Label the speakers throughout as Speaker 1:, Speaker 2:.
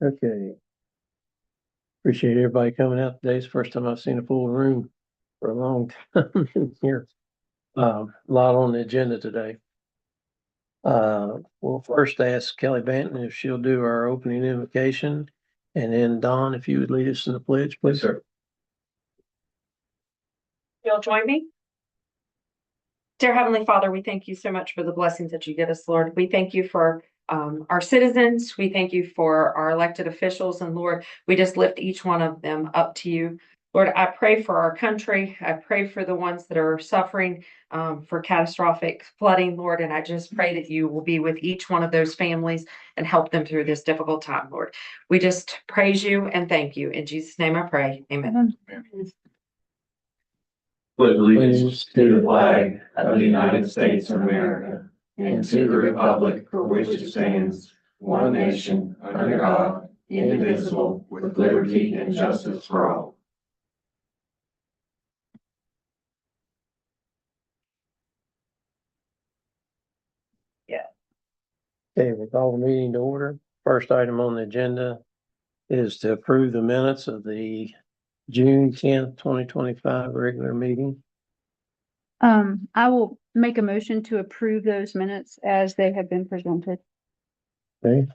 Speaker 1: Okay. Appreciate everybody coming out today. It's the first time I've seen a full room for a long time in here. A lot on the agenda today. We'll first ask Kelly Banton if she'll do our opening invocation. And then Don, if you would lead us in the pledge, please.
Speaker 2: Sir.
Speaker 3: You'll join me? Dear Heavenly Father, we thank you so much for the blessings that you give us, Lord. We thank you for our citizens. We thank you for our elected officials. And Lord, we just lift each one of them up to you. Lord, I pray for our country. I pray for the ones that are suffering for catastrophic flooding, Lord. And I just pray that you will be with each one of those families and help them through this difficult time, Lord. We just praise you and thank you. In Jesus' name I pray. Amen.
Speaker 2: Pledge allegiance to the flag of the United States of America and to the republic for which it stands, one nation, under God, indivisible, with liberty and justice for all.
Speaker 1: Okay, we call the meeting to order. First item on the agenda is to approve the minutes of the June 10th, 2025 regular meeting.
Speaker 4: I will make a motion to approve those minutes as they have been presented.
Speaker 1: Okay.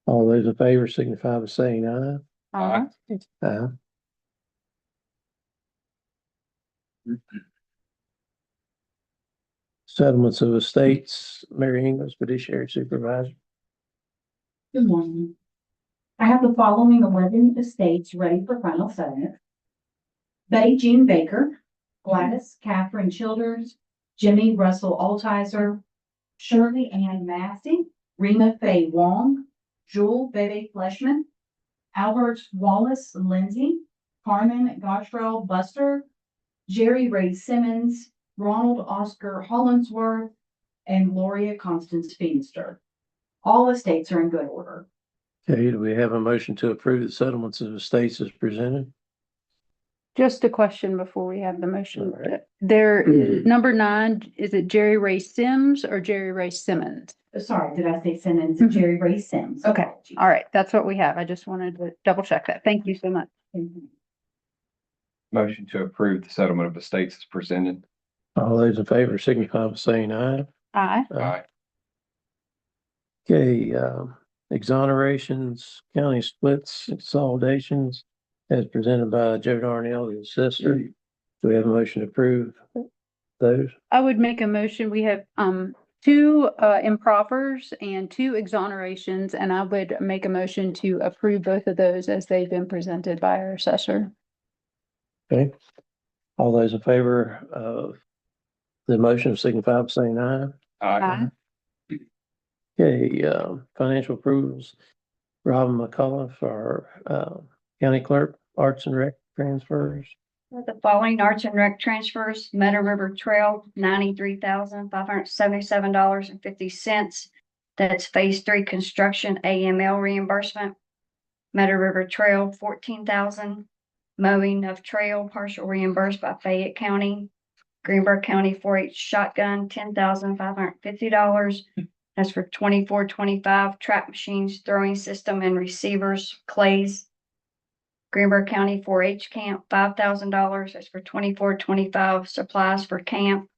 Speaker 1: All those in favor signify by saying aye.
Speaker 4: Aye.
Speaker 1: Aye. Settlements of estates, Mary Ingles, fiduciary supervisor.
Speaker 5: Good morning. I have the following 11 estates ready for final settlement. Betty Jean Baker, Gladys Catherine Childers, Jimmy Russell Altizer, Shirley Ann Massey, Rena Faye Wong, Jewel Bebe Fleshman, Albert Wallace Lindsay, Carmen Gotrell Buster, Jerry Ray Simmons, Ronald Oscar Hollinsworth, and Gloria Constance Feenstra. All estates are in good order.
Speaker 1: Okay, do we have a motion to approve the settlements of estates as presented?
Speaker 4: Just a question before we have the motion.
Speaker 1: All right.
Speaker 4: There, number 9, is it Jerry Ray Sims or Jerry Ray Simmons?
Speaker 5: Sorry, did I say Simmons?
Speaker 4: Mhm.
Speaker 5: Jerry Ray Sims.
Speaker 4: Okay.
Speaker 5: Apologies.
Speaker 4: All right, that's what we have. I just wanted to double check that. Thank you so much.
Speaker 2: Motion to approve the settlement of estates is presented.
Speaker 1: All those in favor signify by saying aye.
Speaker 4: Aye.
Speaker 1: Okay, exonerations, county splits, consolidations, as presented by Joe Darnell, the assessor. Do we have a motion to approve those?
Speaker 4: I would make a motion. We have 2 impropers and 2 exonerations, and I would make a motion to approve both of those as they've been presented by our assessor.
Speaker 1: Okay. All those in favor of the motion signify by saying aye.
Speaker 4: Aye.
Speaker 1: Okay, financial approvals, Robin McCullough for county clerk, arts and rec transfers.
Speaker 6: The following arts and rec transfers: Meadow River Trail, $93,577.50. That's phase 3 construction AML reimbursement. Meadow River Trail, $14,000. Mowing of trail, partial reimbursed by Fayette County. Greenberg County 4-H shotgun, $10,550. That's for 24-25 trap machines, throwing system and receivers, clays. Greenberg County 4-H camp, $5,000. That's for 24-25 supplies for camp.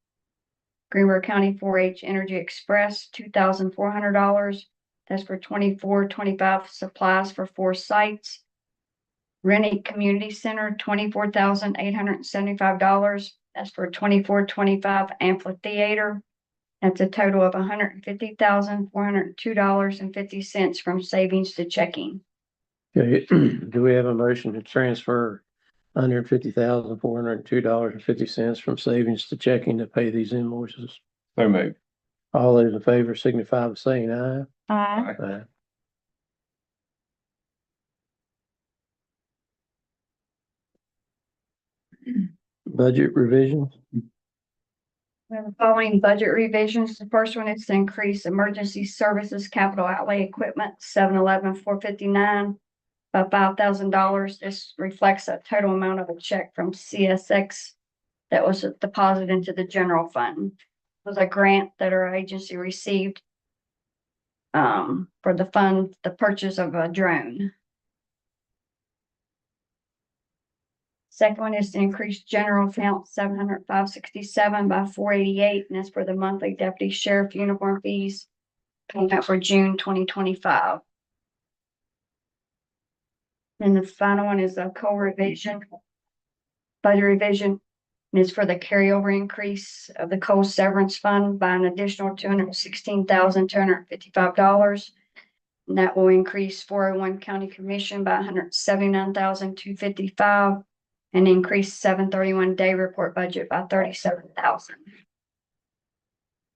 Speaker 6: Greenberg County 4-H Energy Express, $2,400. That's for 24-25 supplies for 4 sites. Rennie Community Center, $24,875. That's for 24-25 amphitheater. That's a total of $150,402.50 from savings to checking.
Speaker 1: Okay, do we have a motion to transfer $150,402.50 from savings to checking to pay these invoices?
Speaker 2: So moved.
Speaker 1: All those in favor signify by saying aye.
Speaker 4: Aye.
Speaker 1: Aye. Budget revisions.
Speaker 6: We have the following budget revisions. The first one is to increase emergency services capital outlay equipment, 711-459 by $5,000. This reflects a total amount of a check from CSX that was deposited into the general fund. It was a grant that our agency received. for the fund, the purchase of a drone. Second one is to increase general account 700,567 by 488, and that's for the monthly deputy sheriff uniform fees payment for June 2025. And the final one is a co-revision, budget revision, and it's for the carryover increase of the coal severance fund by an additional $216,255. And that will increase 401 county commission by $179,255 and increase 731 day report budget by $37,000.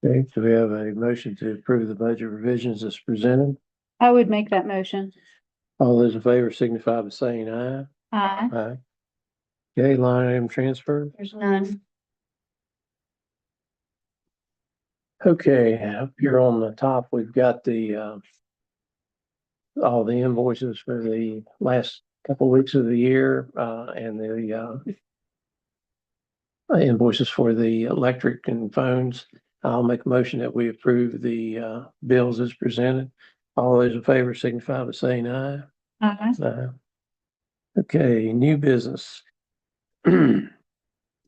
Speaker 1: Okay, do we have a motion to approve the budget revisions as presented?
Speaker 4: I would make that motion.
Speaker 1: All those in favor signify by saying aye.
Speaker 4: Aye.
Speaker 1: Aye. Okay, line item transfer.
Speaker 6: There's none.
Speaker 1: Okay, up here on the top, we've got the all the invoices for the last couple of weeks of the year, and the invoices for the electric and phones. I'll make a motion that we approve the bills as presented. All those in favor signify by saying aye.
Speaker 4: Aye.
Speaker 1: Aye. Okay, new business.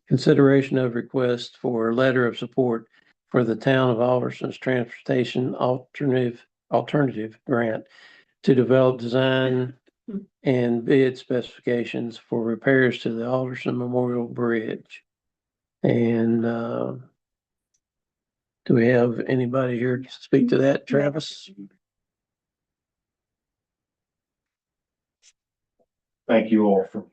Speaker 1: Consideration of request for a letter of support for the town of Alderson's transportation alternative grant to develop design and bid specifications for repairs to the Alderson Memorial Bridge. And do we have anybody here to speak to that, Travis?
Speaker 7: Thank you all for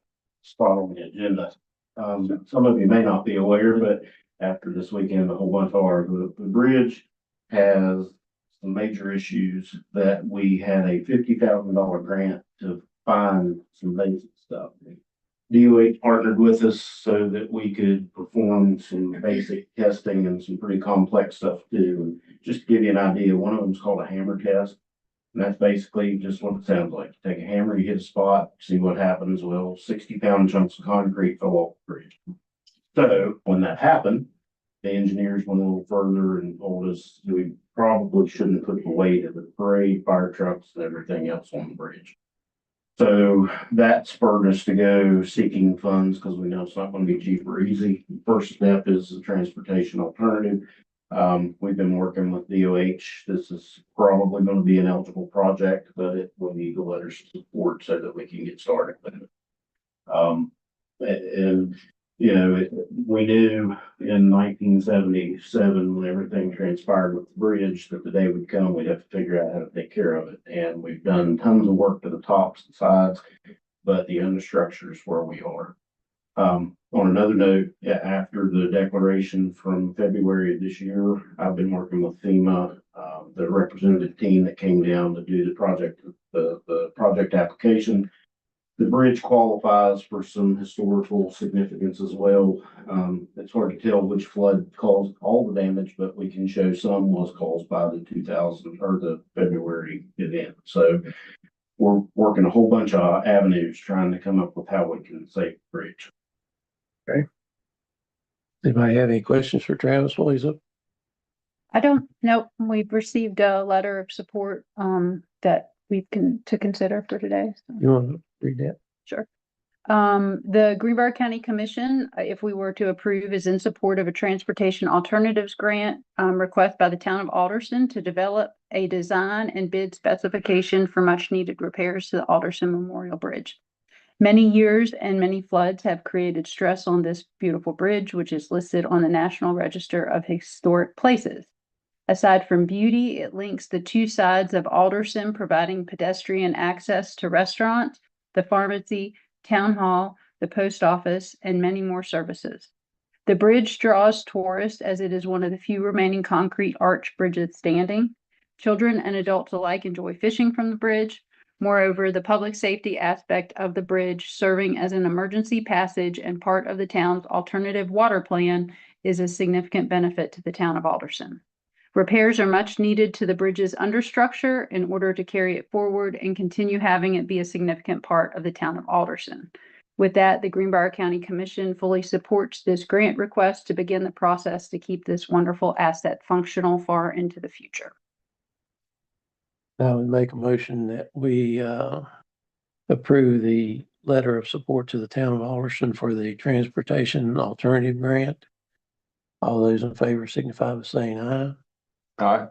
Speaker 7: following the agenda. Some of you may not be aware, but after this weekend, the whole bunch of the bridge has some major issues that we had a $50,000 grant to find some basic stuff. DOH partnered with us so that we could perform some basic testing and some pretty complex stuff too. And just to give you an idea, one of them is called a hammer test. And that's basically just what it sounds like. You take a hammer, you hit a spot, see what happens. Well, 60-pound chunks of concrete fell off the bridge. So when that happened, the engineers went a little further and told us that we probably shouldn't put the weight of the parade, fire trucks, and everything else on the bridge. So that spurred us to go seeking funds because we know it's not going to be cheap or easy. The first step is the transportation alternative. We've been working with DOH. This is probably going to be an eligible project, but it will need the letters of support so that we can get started with it. And you know, we knew in 1977 when everything transpired with the bridge that the day would come, we'd have to figure out how to take care of it. And we've done tons of work to the tops and sides, but the understructure is where we are. On another note, after the declaration from February of this year, I've been working with FEMA, the representative team that came down to do the project, the project application. The bridge qualifies for some historical significance as well. It's hard to tell which flood caused all the damage, but we can show some was caused by the 2000 or the February event. So we're working a whole bunch of avenues trying to come up with how we can save the bridge.
Speaker 1: Okay. Anybody have any questions for Travis while he's up?
Speaker 4: I don't know. We've received a letter of support that we can to consider for today. So.
Speaker 1: You want to read that?
Speaker 4: Sure. The Greenbrier County Commission, if we were to approve, is in support of a transportation alternatives grant request by the town of Alderson to develop a design and bid specification for much needed repairs to the Alderson Memorial Bridge. Many years and many floods have created stress on this beautiful bridge, which is listed on the National Register of Historic Places. Aside from beauty, it links the two sides of Alderson, providing pedestrian access to restaurants, the pharmacy, town hall, the post office, and many more services. The bridge draws tourists as it is one of the few remaining concrete arch bridges standing. Children and adults alike enjoy fishing from the bridge. Moreover, the public safety aspect of the bridge, serving as an emergency passage and part of the town's alternative water plan, is a significant benefit to the town of Alderson. Repairs are much needed to the bridge's understructure in order to carry it forward and continue having it be a significant part of the town of Alderson. With that, the Greenbrier County Commission fully supports this grant request to begin the process to keep this wonderful asset functional far into the future.
Speaker 1: I would make a motion that we approve the letter of support to the town of Alderson for the transportation alternative grant. All those in favor signify by saying aye.
Speaker 2: Aye.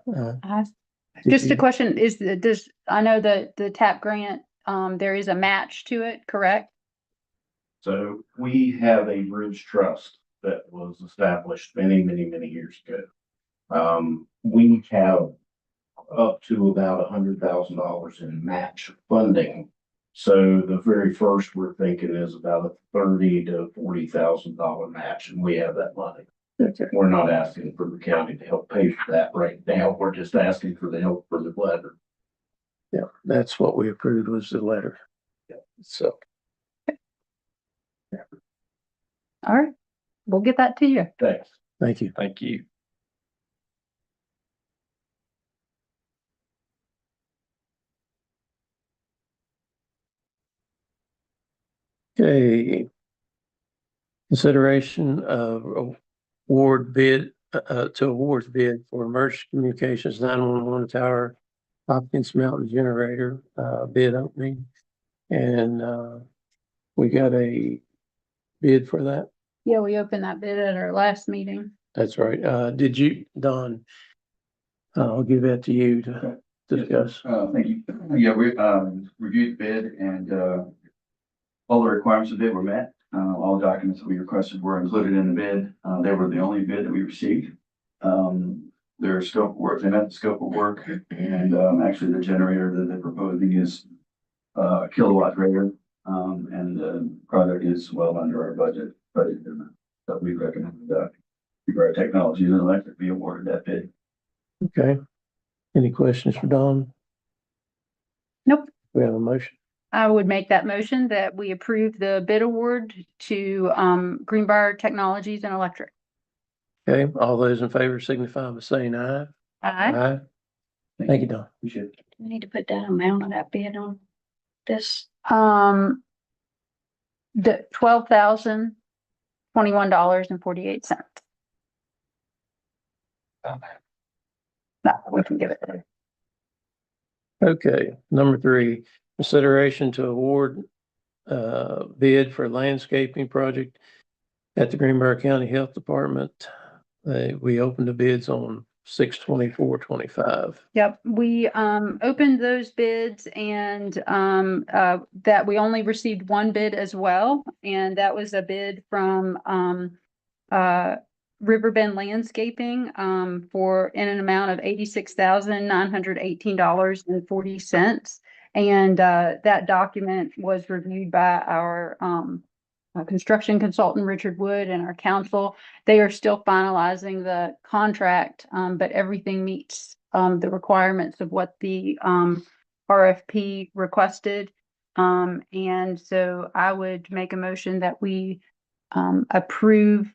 Speaker 1: Did
Speaker 4: Just a
Speaker 1: you-
Speaker 4: question, I know that the TAP grant, there is a match to it, correct?
Speaker 7: So we have a bridge trust that was established many, many, many years ago. We have up to about $100,000 in match funding. So the very first we're thinking is about a $30,000 to $40,000 match, and we have that money.
Speaker 1: Okay.
Speaker 7: We're not asking for the county to help pay for that right now. We're just asking for the help for the letter.
Speaker 1: Yeah, that's what we approved was the letter. So,
Speaker 4: All right, we'll get that to you.
Speaker 7: Thanks.
Speaker 1: thank you.
Speaker 2: Thank you.
Speaker 1: Okay. Consideration of award bid, to awards bid for emergency communications 911 tower, Hopkins Mountain generator, bid opening. And, we got a bid for that.
Speaker 4: Yeah, we opened that bid at our last meeting.
Speaker 1: That's right. Did you, Don? I'll give that to you to discuss.
Speaker 8: Thank you. Yeah, we, reviewed the bid and, all the requirements of the bid were met. All the documents that we requested were included in the bid. They were the only bid that we received. Their scope of work, they met the scope of work and, actually the generator that they're proposing is a kilowatt greater. And the product is well under our budget, that we recommend, Greenbrier Technologies and Electric be awarded that bid.
Speaker 1: Okay. Any questions for Don?
Speaker 4: Nope.
Speaker 1: We have a motion.
Speaker 4: I would make that motion that we approve the bid award to Greenbrier Technologies and Electric.
Speaker 1: Okay, all those in favor signify by saying aye.
Speaker 4: Aye.
Speaker 1: Thank you, Don.
Speaker 8: Appreciate it.
Speaker 6: I need to put that amount of that bid on this.
Speaker 4: The $12,021.48. No, we can give it there.
Speaker 1: Okay, number 3, consideration to award bid for landscaping project at the Greenbrier County Health Department. We opened the bids on 6/24/25.
Speaker 4: Yep, we opened those bids and that we only received one bid as well. And that was a bid from Riverbend Landscaping for in an amount of $86,918.40. And that document was reviewed by our construction consultant, Richard Wood, and our council. They are still finalizing the contract, but everything meets the requirements of what the RFP requested. And so I would make a motion that we approve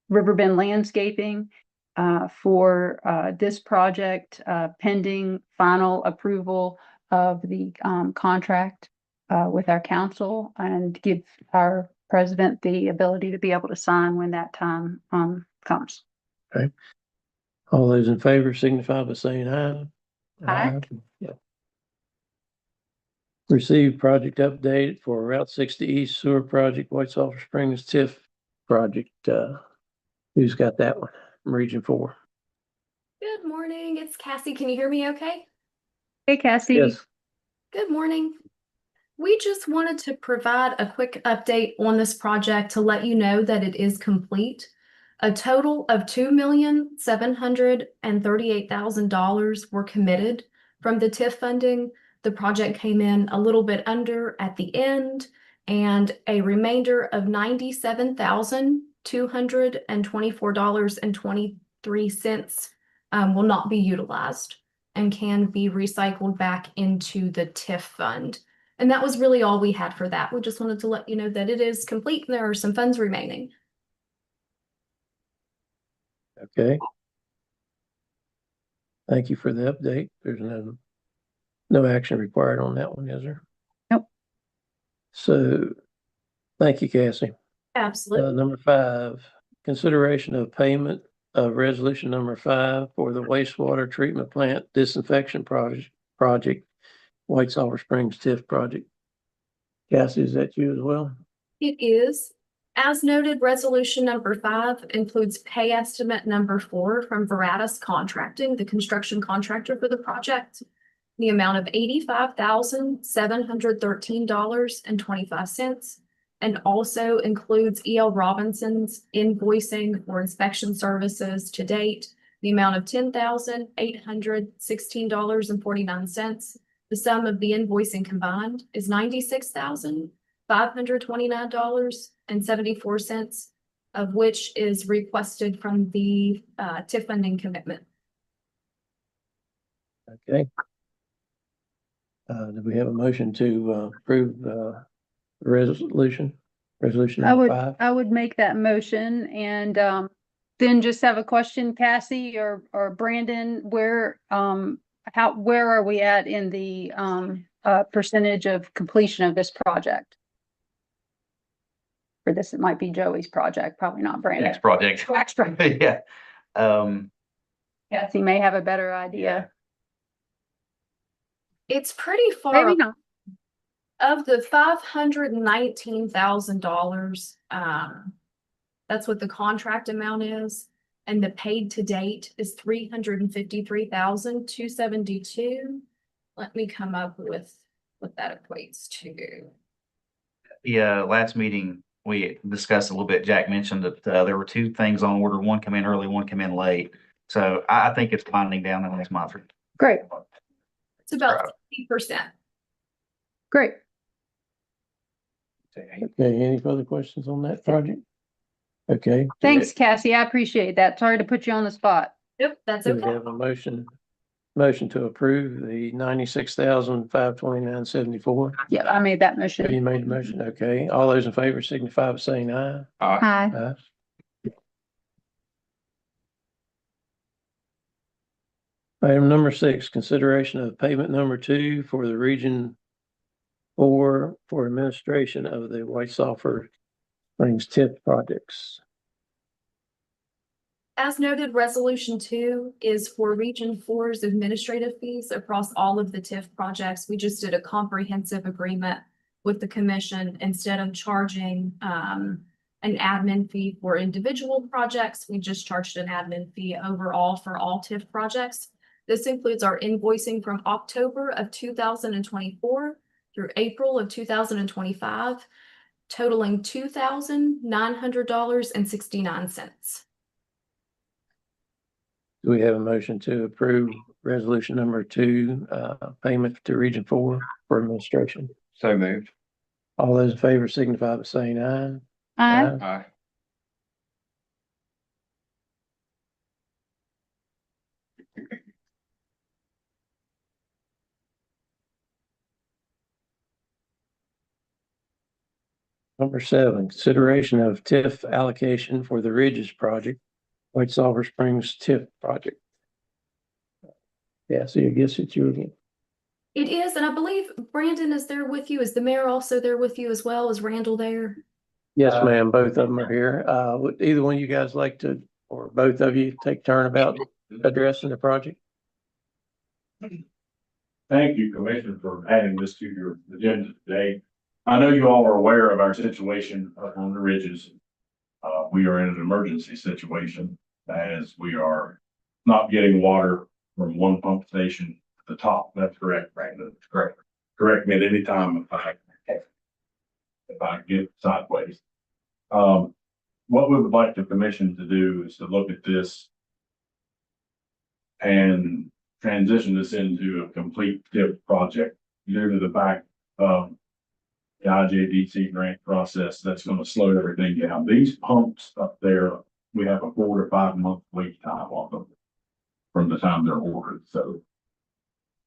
Speaker 4: Riverbend Landscaping for this project pending final approval of the contract with our council, and give our president the ability to be able to sign when that time comes.
Speaker 1: All those in favor signify by saying aye.
Speaker 4: Aye.
Speaker 1: Yeah. Received project update for Route 60 East Sewer Project, White Sulphur Springs TIF project. Who's got that one? Region 4.
Speaker 9: Good morning, it's Cassie. Can you hear me okay?
Speaker 4: Hey, Cassie.
Speaker 1: Yes.
Speaker 9: Good morning. We just wanted to provide a quick update on this project to let you know that it is complete. A total of $2,738,000 were committed from the TIF funding. The project came in a little bit under at the end, and a remainder of $97,224.23 will not be utilized and can be recycled back into the TIF fund. And that was really all we had for that. We just wanted to let you know that it is complete and there are some funds remaining.
Speaker 1: Okay. Thank you for the update. There's no action required on that one, is there?
Speaker 4: Nope.
Speaker 1: So, thank you, Cassie.
Speaker 9: Absolutely.
Speaker 1: Number 5, consideration of payment of resolution number 5 for the wastewater treatment plant disinfection project, White Sulphur Springs TIF project. Cassie, is that you as well?
Speaker 9: It is. As noted, resolution number 5 includes pay estimate number 4 from Veratus Contracting, the construction contractor for the project. The amount of $85,713.25, and also includes E.L. Robinson's invoicing for inspection services to date, the amount of $10,816.49. The sum of the invoicing combined is $96,529.74, of which is requested from the TIF funding commitment.
Speaker 1: Okay. Do we have a motion to approve resolution number 5?
Speaker 4: I would make that motion and then just have a question, Cassie or Brandon, where are we at in the percentage of completion of this project? For this, it might be Joey's project, probably not Brandon.
Speaker 10: Next project.
Speaker 4: Next project.
Speaker 10: Yeah.
Speaker 4: Cassie may have a better idea.
Speaker 9: It's pretty far.
Speaker 4: Maybe not.
Speaker 9: Of the $519,000, that's what the contract amount is, and the paid to date is $353,272. Let me come up with what that equates to.
Speaker 10: Yeah, last meeting, we discussed a little bit. Jack mentioned that there were 2 things on order. One come in early, one come in late. So I think it's winding down in the next month.
Speaker 4: Great,
Speaker 9: It's about 50%.
Speaker 4: great.
Speaker 1: Okay, any further questions on that project? Okay.
Speaker 4: Thanks, Cassie. I appreciate that. Sorry to put you on the spot.
Speaker 9: Yep, that's
Speaker 1: Do we
Speaker 9: okay.
Speaker 1: have a motion to approve the 96,529.74?
Speaker 4: Yeah, I made that motion.
Speaker 1: You made the motion, okay. All those in favor signify by saying aye.
Speaker 4: Hi.
Speaker 1: Aye. Item number 6, consideration of payment number 2 for the Region 4 for administration of the White Sulphur Springs TIF projects.
Speaker 9: As noted, resolution 2 is for Region 4's administrative fees across all of the TIF projects. We just did a comprehensive agreement with the commission. Instead of charging an admin fee for individual projects, we just charged an admin fee overall for all TIF projects. This includes our invoicing from October of 2024 through April of 2025, totaling $2,900.69.
Speaker 1: Do we have a motion to approve resolution number 2, payment to Region 4 for administration?
Speaker 2: So moved.
Speaker 1: All those in favor signify by saying aye.
Speaker 4: Aye.
Speaker 2: Aye.
Speaker 1: Number 7, consideration of TIF allocation for the Ridges project, White Sulphur Springs TIF project. Yeah, so I guess it's you again.
Speaker 9: It is, and I believe Brandon is there with you. Is the mayor also there with you as well? Is Randall there?
Speaker 1: Yes, ma'am, both of them are here. Would either one of you guys like to, or both of you, take turn about addressing the project?
Speaker 7: Thank you, Commissioner, for adding this to your agenda today. I know you all are aware of our situation up on the ridges. We are in an emergency situation as we are not getting water from one pump station to the top. That's correct, Brandon. That's correct. Correct me at any time if I get sideways. What we would like the commission to do is to look at this and transition this into a complete TIF project due to the fact of the IJDC grant process. That's going to slow everything down. These pumps up there, we have a 4 to 5 month wait time on them from the time they're ordered. So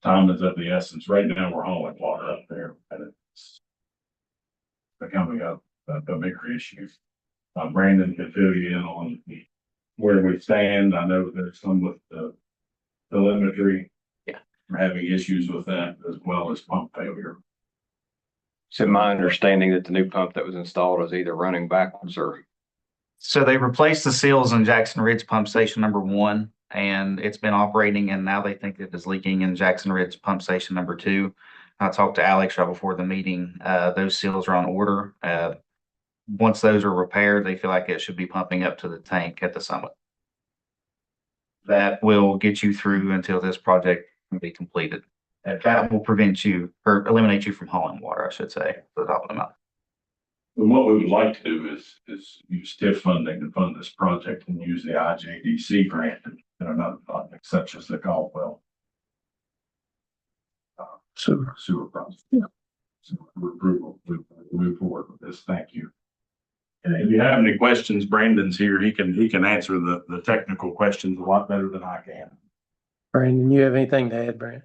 Speaker 7: time is of the essence. Right now, we're hauling water up there and it's becoming a bigger issue. Brandon can fill you in on where we stand. I know there's some with the telemetry.
Speaker 10: Yeah.
Speaker 7: We're having issues with that as well as pump failure.
Speaker 2: So my understanding that the new pump that was installed is either running backwards or
Speaker 10: So they replaced the seals in Jackson Ridge Pump Station number 1, and it's been operating, and now they think it is leaking in Jackson Ridge Pump Station number 2. I talked to Alex right before the meeting. Those seals are on order. Once those are repaired, they feel like it should be pumping up to the tank at the summit. That will get you through until this project can be completed. And that will prevent you or eliminate you from hauling water, I should say, to the top of the mountain.
Speaker 2: And what we would like to do is use TIF funding to fund this project and use the IJDC grant and another project such as the Caldwell sewer project.
Speaker 1: Yeah.
Speaker 2: So we move forward with this. Thank you. And if you have any questions, Brandon's here. He can answer the technical questions a lot better than I can.
Speaker 1: Brandon, you have anything to add, Brandon?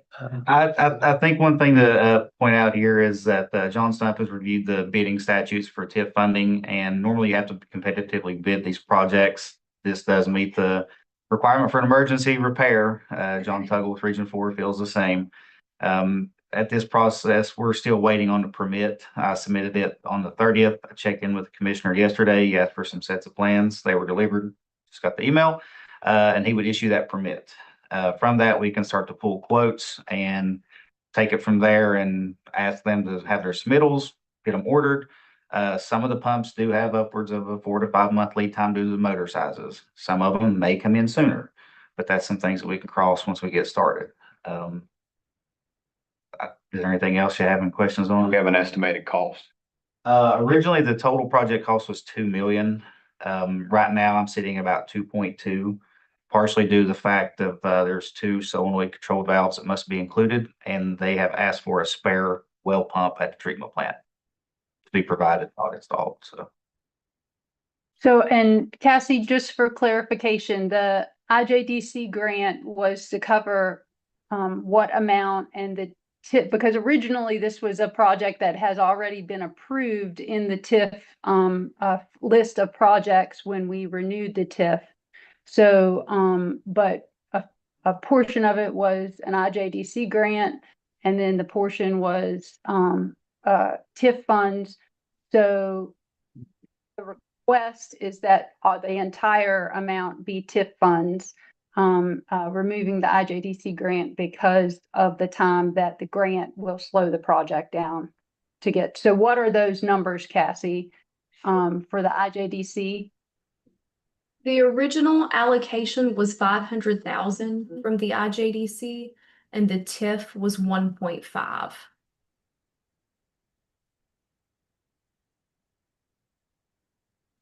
Speaker 10: I think one thing to point out here is that John Stump has reviewed the bidding statutes for TIF funding, and normally you have to competitively bid these projects. This does meet the requirement for an emergency repair. John Tuggle with Region 4 feels the same. At this process, we're still waiting on the permit. I submitted it on the 30th. I checked in with the commissioner yesterday. He asked for some sets of plans. They were delivered. Just got the email, and he would issue that permit. From that, we can start to pull quotes and take it from there and ask them to have their submittals, get them ordered. Some of the pumps do have upwards of a 4 to 5 month lead time due to the motor sizes. Some of them may come in sooner, but that's some things that we can cross once we get started. Is there anything else you have any questions on?
Speaker 11: We have an estimated cost.
Speaker 10: Originally, the total project cost was $2 million. Right now, I'm sitting about 2.2, partially due to the fact of there's 2 solenoid control valves that must be included, and they have asked for a spare well pump at the treatment plant to be provided, not installed.
Speaker 4: So, and Cassie, just for clarification, the IJDC grant was to cover what amount and the TIF, because originally this was a project that has already been approved in the TIF list of projects when we renewed the TIF. So, but a portion of it was an IJDC grant, and then the portion was TIF funds. So the request is that the entire amount be TIF funds, removing the IJDC grant because of the time that the grant will slow the project down to get. So what are those numbers, Cassie, for the IJDC?
Speaker 9: The original allocation was 500,000 from the IJDC, and the TIF was 1.5.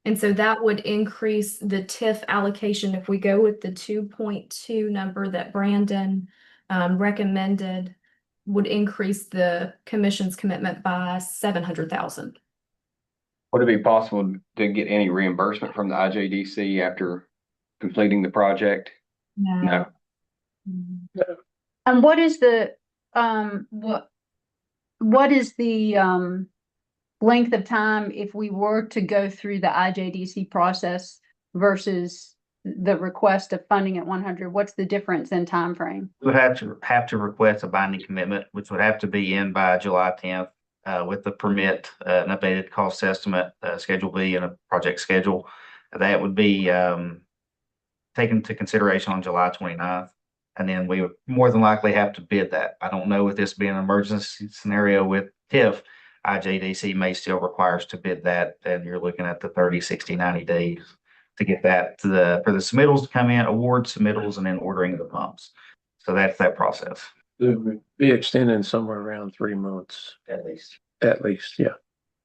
Speaker 9: And so that would increase the TIF allocation if we go with the 2.2 number that Brandon recommended, would increase the commission's commitment by 700,000.
Speaker 11: Would it be possible to get any reimbursement from the IJDC after completing the project? No.
Speaker 4: And what is the what is the length of time if we were to go through the IJDC process versus the request of funding at 100? What's the difference in time frame?
Speaker 10: We would have to request a binding commitment, which would have to be in by July 10th. With the permit, an updated cost estimate, Schedule B, and a project schedule. That would be taken into consideration on July 29th. And then we would more than likely have to bid that. I don't know, with this being an emergency scenario with TIF, IJDC may still require us to bid that. And you're looking at the 30, 60, 90 days to get that for the submittals to come in, award submittals, and then ordering the pumps. So that's that process.
Speaker 1: It would be extending somewhere around 3 months.
Speaker 10: At least.
Speaker 1: At least, yeah.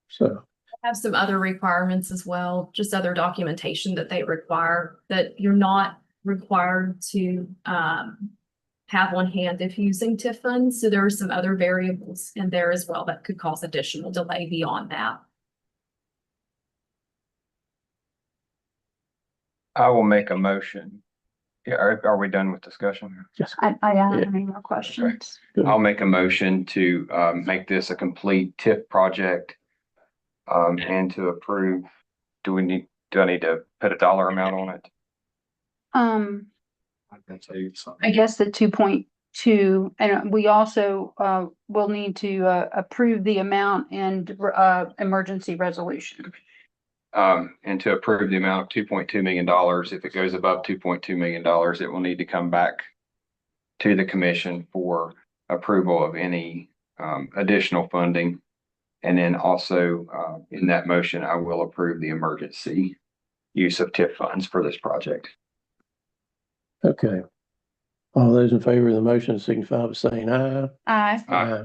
Speaker 1: So.
Speaker 9: Have some other requirements as well, just other documentation that they require that you're not required to have on hand if using TIF funds. So there are some other variables in there as well that could cause additional delay beyond that.
Speaker 11: I will make a motion. Yeah, are we done with discussion?
Speaker 1: Yes.
Speaker 4: I don't have any more questions.
Speaker 11: I'll make a motion to make this a complete TIF project and to approve. Do I need to put a dollar amount on it?
Speaker 2: I can tell you something.
Speaker 4: I guess the 2.2, and we also will need to approve the amount and emergency resolution.
Speaker 11: and to approve the amount of $2.2 million. If it goes above $2.2 million, it will need to come back to the commission for approval of any additional funding. And then also in that motion, I will approve the emergency use of TIF funds for this project.
Speaker 1: Okay. All those in favor of the motion signify by saying aye.
Speaker 4: Aye.
Speaker 11: Aye.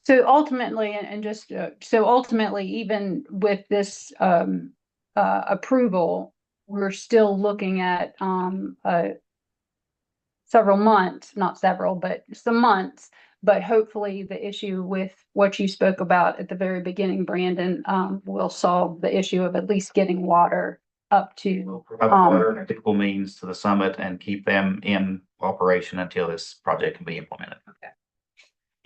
Speaker 4: So ultimately, and just, so ultimately, even with this, approval, we're still looking at, several months, not several, but some months. But hopefully the issue with what you spoke about at the very beginning, Brandon, will solve the issue of at least getting water up to,
Speaker 10: Provide water and typical means to the summit and keep them in operation until this project can be implemented.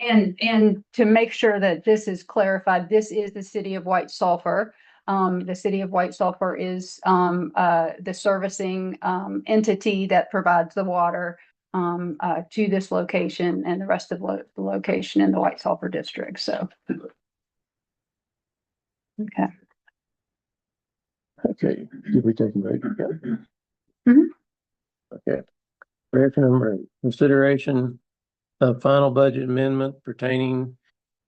Speaker 4: and to make sure that this is clarified, this is the city of White Sulphur. The city of White Sulphur is, the servicing, entity that provides the water, to this location and the rest of the location in the White Sulphur district, so. Okay.
Speaker 1: Okay, did we take a vote?
Speaker 4: Mhm.
Speaker 1: Okay. Director number 8, consideration of final budget amendment pertaining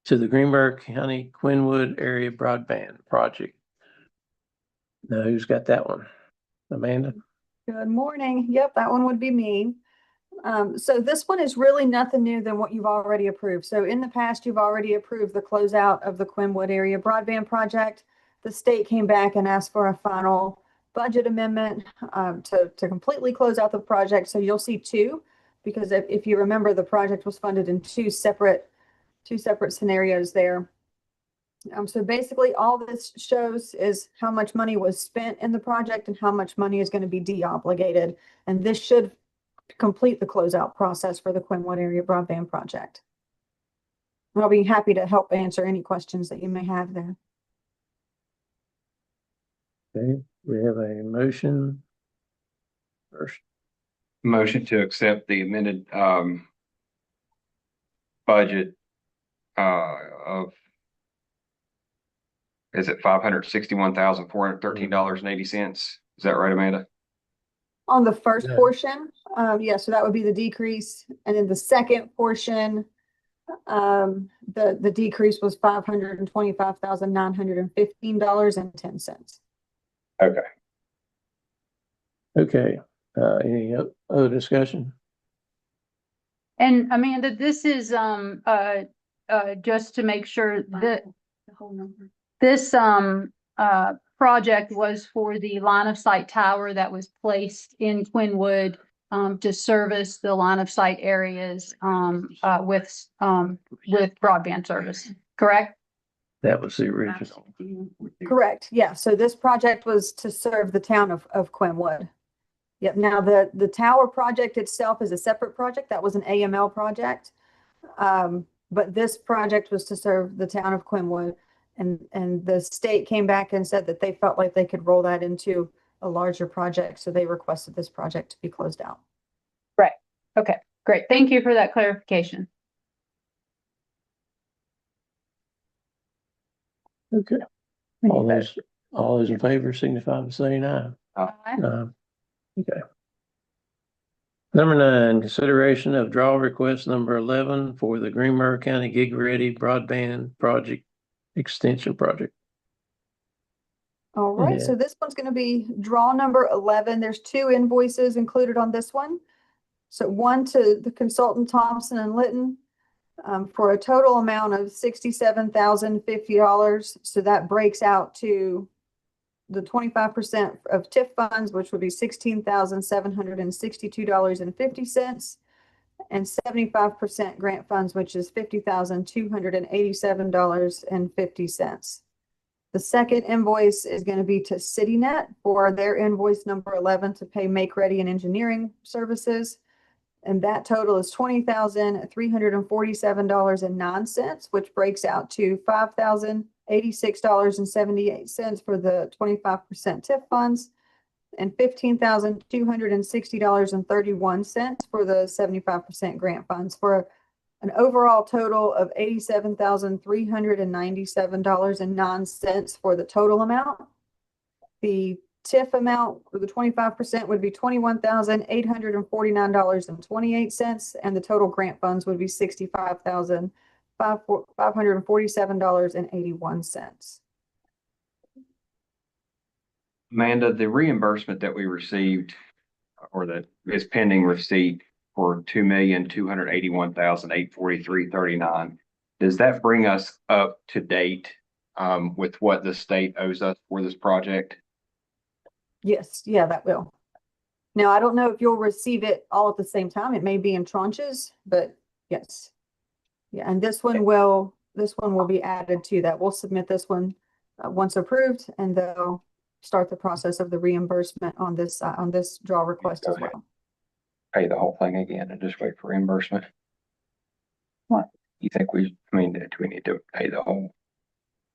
Speaker 1: to the Greenbrier County Quinwood Area Broadband Project. Now, who's got that one? Amanda?
Speaker 12: Good morning. Yep, that one would be me. So this one is really nothing new than what you've already approved. So in the past, you've already approved the closeout of the Quinwood Area Broadband Project. The state came back and asked for a final budget amendment to completely close out the project. So you'll see two, because if you remember, the project was funded in two separate scenarios there. So basically all this shows is how much money was spent in the project and how much money is going to be de-obligated. And this should complete the closeout process for the Quinwood Area Broadband Project. And I'll be happy to help answer any questions that you may have there.
Speaker 1: Okay, we have a motion. First,
Speaker 11: Motion to accept the amended budget of, is it $561,413.80? Is that right, Amanda?
Speaker 12: On the first
Speaker 1: Yeah.
Speaker 12: portion, yeah, so that would be the decrease. And then the second portion, the decrease was $525,915.10.
Speaker 11: Okay.
Speaker 1: okay, any other discussion?
Speaker 4: And Amanda, this is, just to make sure that
Speaker 6: The whole number.
Speaker 4: this, project was for the line of sight tower that was placed in Quinwood, to service the line of sight areas, with broadband service, correct?
Speaker 1: That was the original.
Speaker 12: Correct. Yeah. So this project was to serve the town of Quinwood. Yep. Now the tower project itself is a separate project. That was an AML project. But this project was to serve the town of Quinwood. And the state came back and said that they felt like they could roll that into a larger project. So they requested this project to be closed out.
Speaker 4: Right. Okay, great. Thank you for that clarification.
Speaker 1: Okay, all those in favor signify by saying aye. Okay. Number 9, consideration of draw request number 11 for the Greenbrier County Gig Ready Broadband Project Extension Project.
Speaker 12: All right,
Speaker 1: Yeah.
Speaker 12: so this one's going to be draw number 11. There's 2 invoices included on this one. So one to the consultant Thompson and Litton for a total amount of $67,050. So that breaks out to the 25% of TIF funds, which would be $16,762.50, and 75% grant funds, which is $50,287.50. The second invoice is going to be to CityNet for their invoice number 11 to pay Make Ready and engineering services. And that total is $20,347.09, which breaks out to $5,086.78 for the 25% TIF funds and $15,260.31 for the 75% grant funds, for an overall total of $87,397.09 for the total amount. The TIF amount for the 25% would be $21,849.28, and the total grant funds would be $65,547.81.
Speaker 11: Amanda, the reimbursement that we received or that is pending receipt for $2,281,843.39, does that bring us up to date with what the state owes us for this project?
Speaker 12: Yes, yeah, that will. Now, I don't know if you'll receive it all at the same time. It may be in tranches, but yes. Yeah, and this one will be added to that. We'll submit this one once approved, and they'll start the process of the reimbursement on this draw request as well.
Speaker 11: Pay the whole thing again and just wait for reimbursement?
Speaker 4: What?
Speaker 11: You think do we need to pay the whole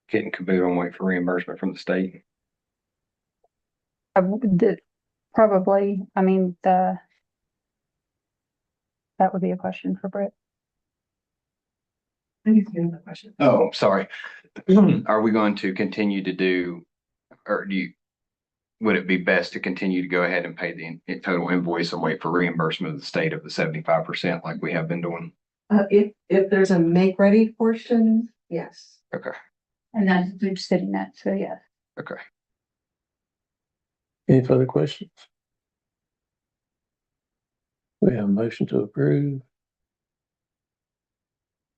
Speaker 11: kit and caboodle and wait for reimbursement from the state?
Speaker 4: Probably, I mean, that would be a question for Britt.
Speaker 11: Oh, sorry. Are we going to continue to do, or would it be best to continue to go ahead and pay the total invoice and wait for reimbursement of the state of the 75% like we have been doing?
Speaker 2: If there's a make ready portion, yes.
Speaker 11: Okay,
Speaker 4: And that's we're sitting at, so yeah.
Speaker 11: okay.
Speaker 1: Any further questions? We have a motion to approve.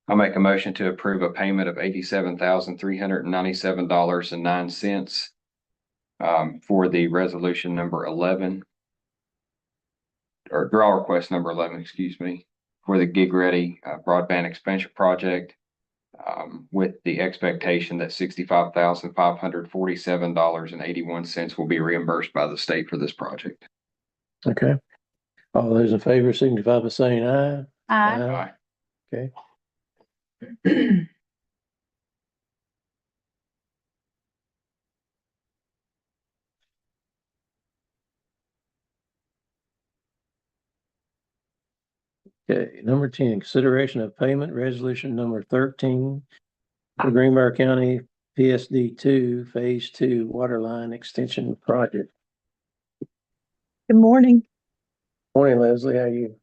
Speaker 11: I'll make a motion to approve a payment of $87,397.09 for the resolution number 11, or draw request number 11, excuse me, for the Gig Ready broadband expansion project, with the expectation that $65,547.81 will be reimbursed by the state for this project.
Speaker 1: Okay. All those in favor signify by saying aye.
Speaker 4: Aye.
Speaker 1: Okay. Okay, number 10, consideration of payment resolution number 13 for Greenbrier County PSD 2 Phase 2 Waterline Extension Project.
Speaker 13: Good morning.
Speaker 1: Morning, Leslie. How are you?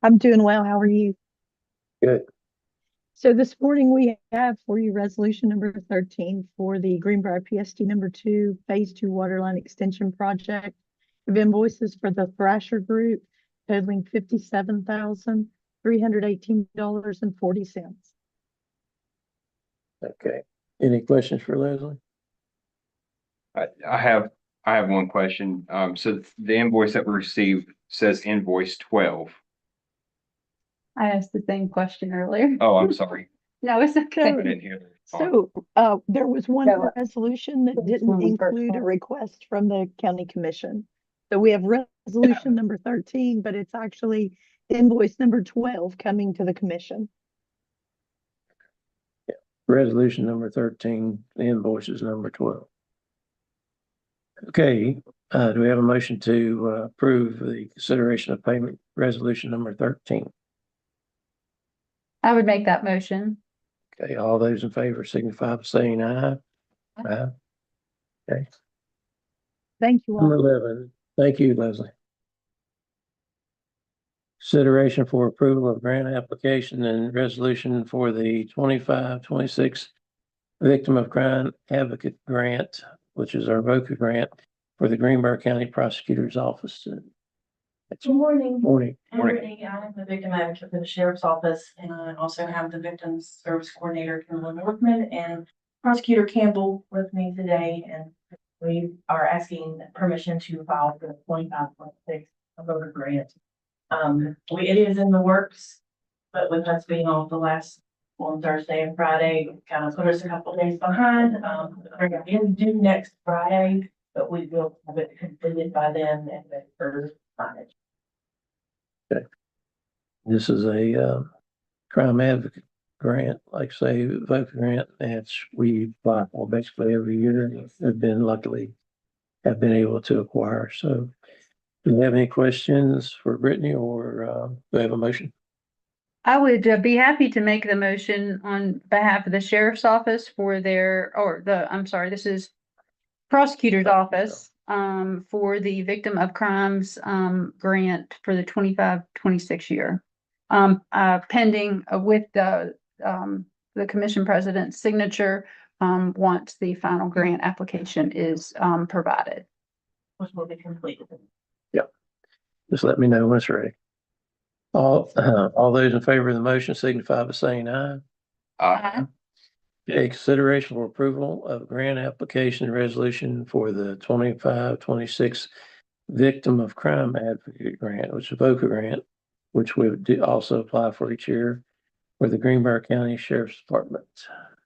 Speaker 13: I'm doing well. How are you?
Speaker 1: Good.
Speaker 13: So this morning we have for you resolution number 13 for the Greenbrier PSD number 2 Phase 2 Waterline Extension Project of invoices for the Thrasher Group totaling $57,318.40.
Speaker 1: Okay. Any questions for Leslie?
Speaker 11: I have one question. So the invoice that we received says invoice 12.
Speaker 4: I asked the same question earlier.
Speaker 11: Oh, I'm sorry.
Speaker 4: No, it's
Speaker 11: I
Speaker 4: okay.
Speaker 11: didn't hear that.
Speaker 13: So there was one
Speaker 4: No.
Speaker 13: resolution that didn't
Speaker 4: one was
Speaker 13: include a
Speaker 4: first.
Speaker 13: request from the county commission. So we have resolution number 13, but it's actually invoice number 12 coming to the commission.
Speaker 1: Resolution number 13, the invoice is number 12. Okay, do we have a motion to approve the consideration of payment resolution number 13?
Speaker 4: I would make that motion.
Speaker 1: Okay, all those in favor signify by saying aye. Aye. Okay,
Speaker 13: Thank you
Speaker 1: number
Speaker 13: all.
Speaker 1: 11. Thank you, Leslie. Consideration for approval of grant application and resolution for the 25-26 Victim of Crime Advocate Grant, which is our VOCA grant for the Greenbrier County Prosecutor's Office.
Speaker 14: Good morning.
Speaker 1: Morning.
Speaker 14: I'm Brittany. I'm the victim advocate for the Sheriff's Office, and I also have the Victims Service Coordinator, Kimberly Northman, and Prosecutor Campbell with me today, and we are asking permission to file for the 25-26 VOCA grant. It is in the works, but with us being off the last on Thursday and Friday, kind of put us a couple of days behind. We're due next Friday, but we will have it completed by then and then for signage.
Speaker 1: Okay. This is a crime advocate grant, like say VOCA grant, we apply for basically every year. Have been able to acquire. So do you have any questions for Brittany or do we have a motion?
Speaker 4: I would be happy to make the motion on behalf of the sheriff's office for I'm sorry, this is prosecutor's office, for the victim of crimes, grant for the 25-26 year. Pending with the commission president's signature, once the final grant application is, provided.
Speaker 14: Which will be completed.
Speaker 1: Just let me know when it's ready. All those in favor of the motion signify by saying aye. Okay, consideration for approval of grant application resolution for the 25-26 Victim of Crime Advocate Grant, which is VOCA grant, which we would also apply for each year for the Greenbrier County Sheriff's Department.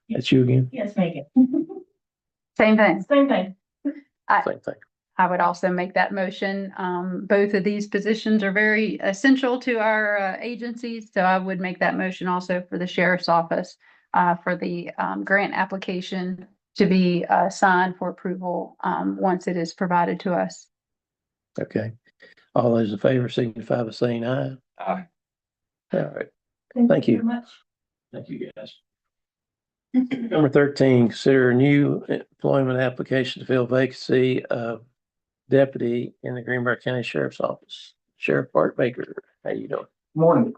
Speaker 1: That's you again?
Speaker 14: Yes, Megan.
Speaker 4: Same thing.
Speaker 14: Same thing.
Speaker 1: Same thing.
Speaker 4: I would also make that motion. Both of these positions are very essential to our agencies, so I would make that motion also for the sheriff's office for the grant application to be signed for approval once it is provided to us.
Speaker 1: Okay. All those in favor signify by saying aye.
Speaker 11: Aye.
Speaker 1: All right. Thank you.
Speaker 14: Very much.
Speaker 1: Thank you, guys. Number 13, consider a new employment application to fill vacancy of deputy in the Greenbrier County Sheriff's Office. Sheriff Bart Baker, how you doing?
Speaker 8: Morning.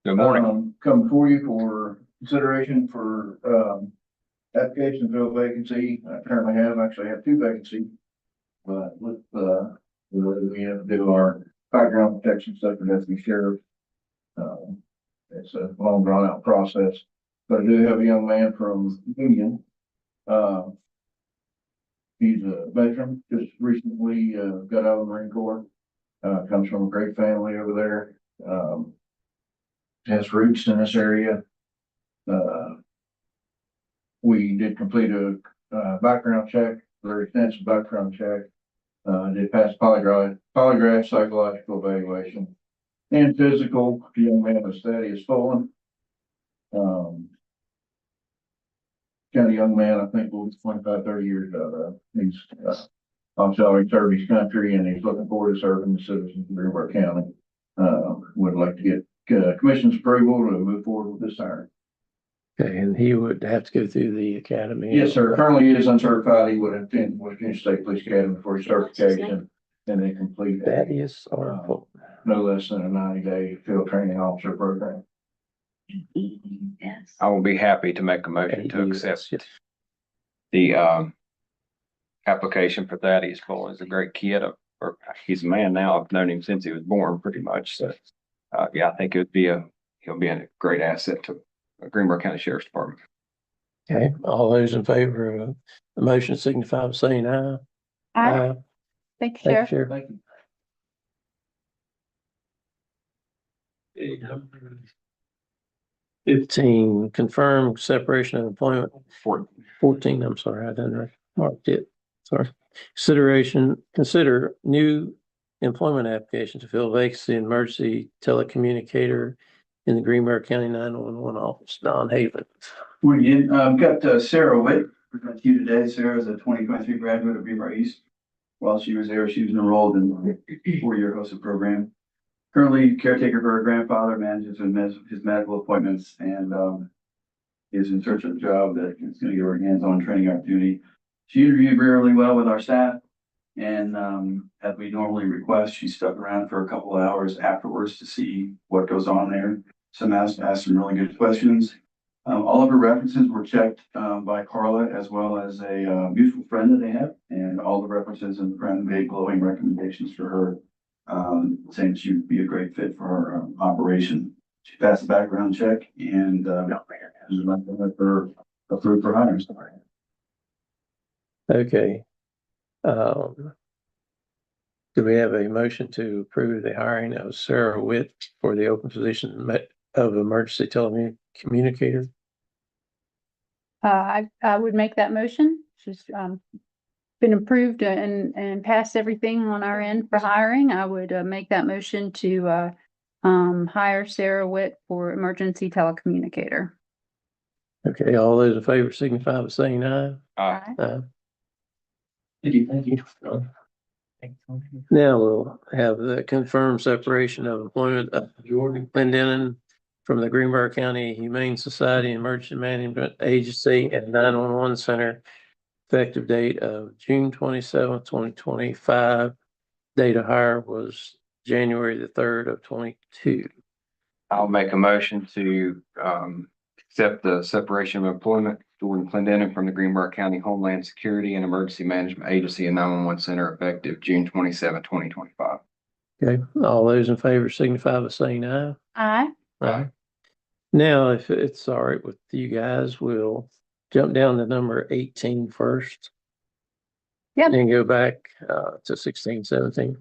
Speaker 11: Good morning.
Speaker 8: Come before you for consideration for, application to fill a vacancy. I currently actually have two vacancies. But with, we have to do our background protection stuff for deputy sheriff. It's a long drawn out process, but I do have a young man from Union. He's a veteran, just recently, got out of the Marine Corps. Comes from a great family over there. Has roots in this area. We did complete a background check, very extensive background check. Did pass polygraph, psychological evaluation, and physical. The young man was steady as fallen. Kind of young man, I think will be 25, 30 years old. He's obviously served his country and he's looking forward to serving the citizens of Greenbrier County. Would like to get commission's approval to move forward with this hire.
Speaker 1: Okay, and he would have to go through the academy.
Speaker 8: Yes, sir. Currently he is uncertified. He would attend West Virginia State Police Academy for his certification and then complete
Speaker 1: Thaddeus or
Speaker 8: no less than a 90-day field training officer program.
Speaker 6: Yes.
Speaker 11: I will be happy to make a motion to accept
Speaker 1: yes.
Speaker 11: the application for that. He's full. He's a great kid, or he's a man now. I've known him since he was born pretty much. So yeah, I think he'll be a great asset to Greenbrier County Sheriff's Department.
Speaker 1: Okay, all those in favor of the motion signify by saying aye.
Speaker 4: Aye. Thank you,
Speaker 1: Thank you,
Speaker 4: Sheriff.
Speaker 1: Sheriff.
Speaker 8: Thank you.
Speaker 1: Number 15, confirm separation of employment. 14, I'm sorry, I didn't mark it. Sorry. Consider new employment application to fill vacancy in emergency telecommunicator in the Greenbrier County 911 office, Don Haven.
Speaker 8: We got Sarah Witt with you today. Sarah is a 2023 graduate of Greenbrier East. While she was there, she was enrolled in the 4-year HOSA program. Currently caretaker for her grandfather, manages his medical appointments, and is in search of a job that is going to give her hands-on training opportunity. She interviewed really well with our staff, and as we normally request, she stuck around for a couple of hours afterwards to see what goes on there. Asked some really good questions. All of her references were checked by Carla, as well as a mutual friend that they have, and all the references and friend made glowing recommendations for her, saying she would be a great fit for our operation. She passed the background check and for approved for hires.
Speaker 1: Okay. Do we have a motion to approve the hiring of Sarah Witt for the open position of emergency telecommunicator?
Speaker 4: I would make that motion. She's been approved and passed everything on our end for hiring. I would make that motion to hire Sarah Witt for emergency telecommunicator.
Speaker 1: Okay, all those in favor signify by saying aye.
Speaker 11: Aye.
Speaker 1: Thank you. Thank you. Now we'll have the confirmed separation of employment of Jordan Clendenin from the Greenbrier County Humane Society Emergency Management Agency and 911 Center, effective date of June 27th, 2025. Date of hire was January the 3rd of 22.
Speaker 11: I'll make a motion to accept the separation of employment Jordan Clendenin from the Greenbrier County Homeland Security and Emergency Management Agency and 911 Center effective June 27, 2025.
Speaker 1: Okay, all those in favor signify by saying aye.
Speaker 4: Aye.
Speaker 1: Aye. Now, if it's all right with you guys, we'll jump down to number 18 first.
Speaker 4: Yep.
Speaker 1: And go back to 16, 17.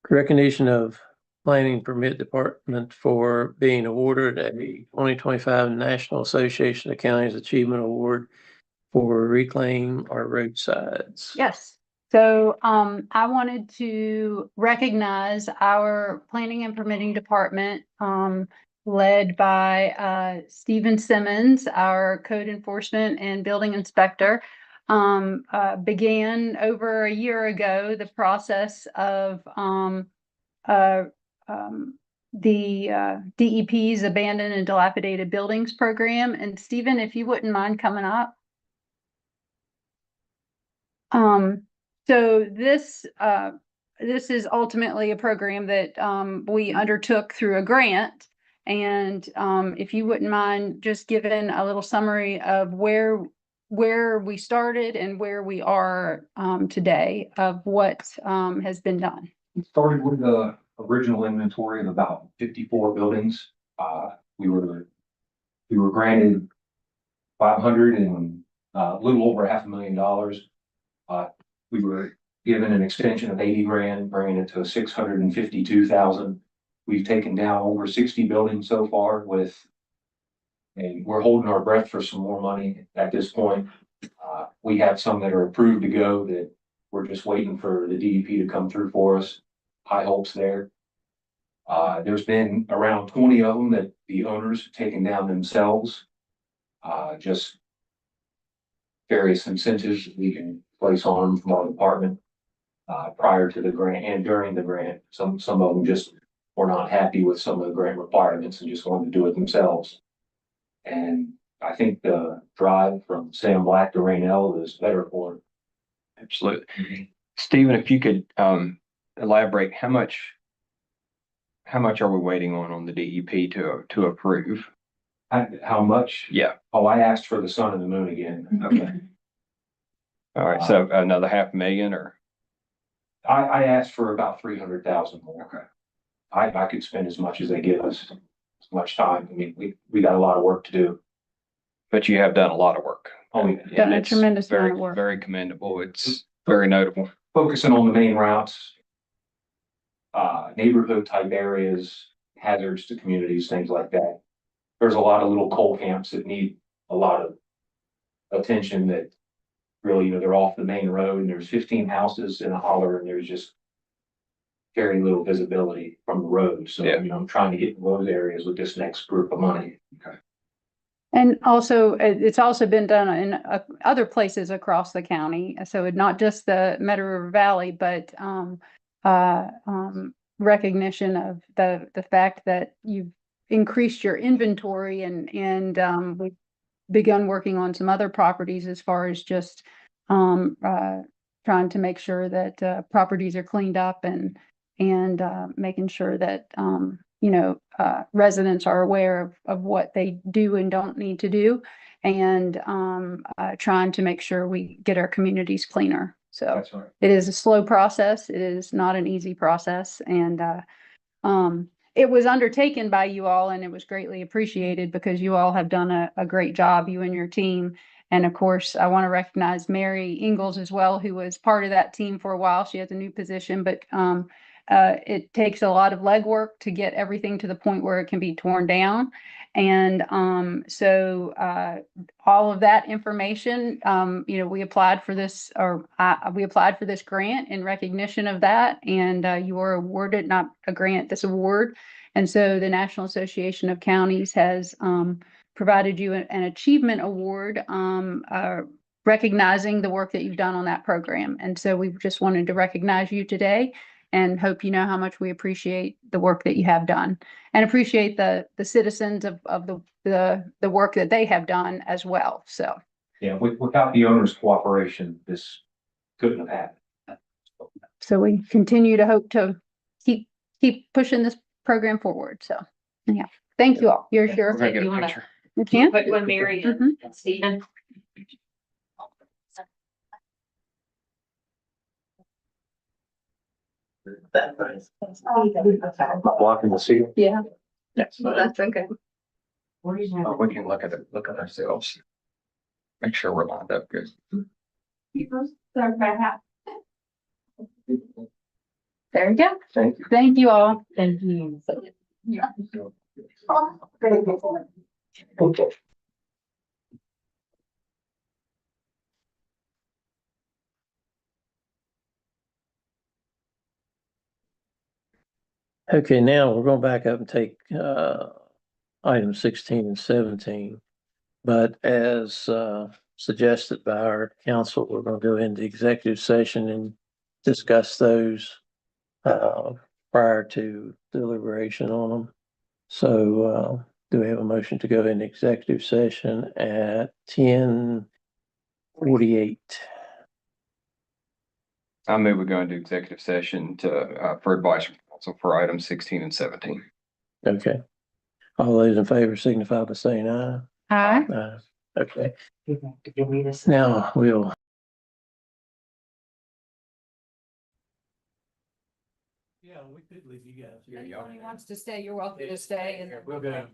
Speaker 1: Recognition of Planning Permit Department for being awarded a 2025 National Association of Counties Achievement Award for Reclaim Our Roadsides.
Speaker 4: Yes. So I wanted to recognize our planning and permitting department, led by Stephen Simmons, our code enforcement and building inspector. Began over a year ago the process of the DEP's Abandoned and Dilapidated Buildings Program. And Stephen, if you wouldn't mind coming up. So this is ultimately a program that we undertook through a grant. And if you wouldn't mind just giving a little summary of where we started and where we are today of what has been done.
Speaker 15: We started with the original inventory of about 54 buildings. We were granted 500 and a little over $500,000. We were given an extension of 80 grand, bringing it to 652,000. We've taken down over 60 buildings so far and we're holding our breath for some more money at this point. We have some that are approved to go that we're just waiting for the DEP to come through for us. High hopes there. There's been around 20 of them that the owners have taken down themselves. Just various incentives we can place on them from our department prior to the grant and during the grant. Some of them just were not happy with some of the grant requirements and just wanted to do it themselves. And I think the drive from Sam Black to Rainell is better for it.
Speaker 11: Absolutely. Stephen, if you could elaborate, how much are we waiting on the DEP to approve?
Speaker 15: How much?
Speaker 11: Yeah.
Speaker 15: Oh, I asked for the sun and the moon again.
Speaker 11: Okay. All right. So another 500,000 or?
Speaker 15: I asked for about 300,000 more.
Speaker 11: Okay.
Speaker 15: I could spend as much as they give us, as much time. I mean, we got a lot of work to do.
Speaker 11: But you have done a lot of work.
Speaker 15: Oh,
Speaker 11: And
Speaker 4: Done a
Speaker 11: it's
Speaker 4: tremendous amount
Speaker 11: very,
Speaker 4: of work.
Speaker 11: very commendable. It's very notable.
Speaker 15: Focusing on the main routes, neighborhood type areas, hazards to communities, things like that. There's a lot of little coal camps that need a lot of attention that really, they're off the main road and there's 15 houses in a holler and there's just very little visibility from the road. So,
Speaker 11: Yeah.
Speaker 15: I'm trying to get in those areas with this next group of money.
Speaker 11: Okay.
Speaker 4: And also, it's also been done in other places across the county. So not just the Meadow River Valley, but recognition of the fact that you've increased your inventory and we've begun working on some other properties as far as just trying to make sure that properties are cleaned up and making sure that residents are aware of what they do and don't need to do, and trying to make sure we get our communities cleaner. So
Speaker 15: That's right.
Speaker 4: it is a slow process. It is not an easy process, and it was undertaken by you all, and it was greatly appreciated because you all have done a great job, you and your team. And of course, I want to recognize Mary Ingalls as well, who was part of that team for a while. She has a new position, but it takes a lot of legwork to get everything to the point where it can be torn down. And so all of that information, we applied for this, we applied for this grant in recognition of that. And you were awarded, not a grant, this award. And so the National Association of Counties has provided you an achievement award recognizing the work that you've done on that program. And so we just wanted to recognize you today and hope you know how much we appreciate the work that you have done and appreciate the citizens of the work that they have done as well. So,
Speaker 15: Yeah, without the owner's cooperation, this couldn't have happened.
Speaker 4: so we continue to hope to keep pushing this program forward. So, yeah, thank you all. You're sure.
Speaker 11: We're gonna get
Speaker 3: You
Speaker 11: a
Speaker 3: wanna-
Speaker 11: picture.
Speaker 4: You can.
Speaker 3: Quick one, Mary
Speaker 4: Mhm.
Speaker 3: and Stephen.
Speaker 15: Blocking the seal.
Speaker 4: Yeah.
Speaker 11: Yes.
Speaker 6: That's okay.
Speaker 11: We can look at ourselves. Make sure we're lined up good.
Speaker 4: There you go.
Speaker 15: Thank you.
Speaker 4: Thank you all.
Speaker 3: Thank you.
Speaker 1: Okay, now we're going back up and take items 16 and 17. But as suggested by our council, we're going to go into executive session and discuss those prior to deliberation on them. So do we have a motion to go into executive session at 10:48?
Speaker 11: I move we go into executive session to, for advice from council for items 16 and 17.
Speaker 1: Okay. All those in favor signify by saying aye.
Speaker 4: Hi.
Speaker 1: Aye. Okay,
Speaker 3: Did you read us?
Speaker 1: now we'll. Yeah, we could leave you guys.
Speaker 3: Anyone who wants to stay, you're welcome to stay. And
Speaker 1: We'll go.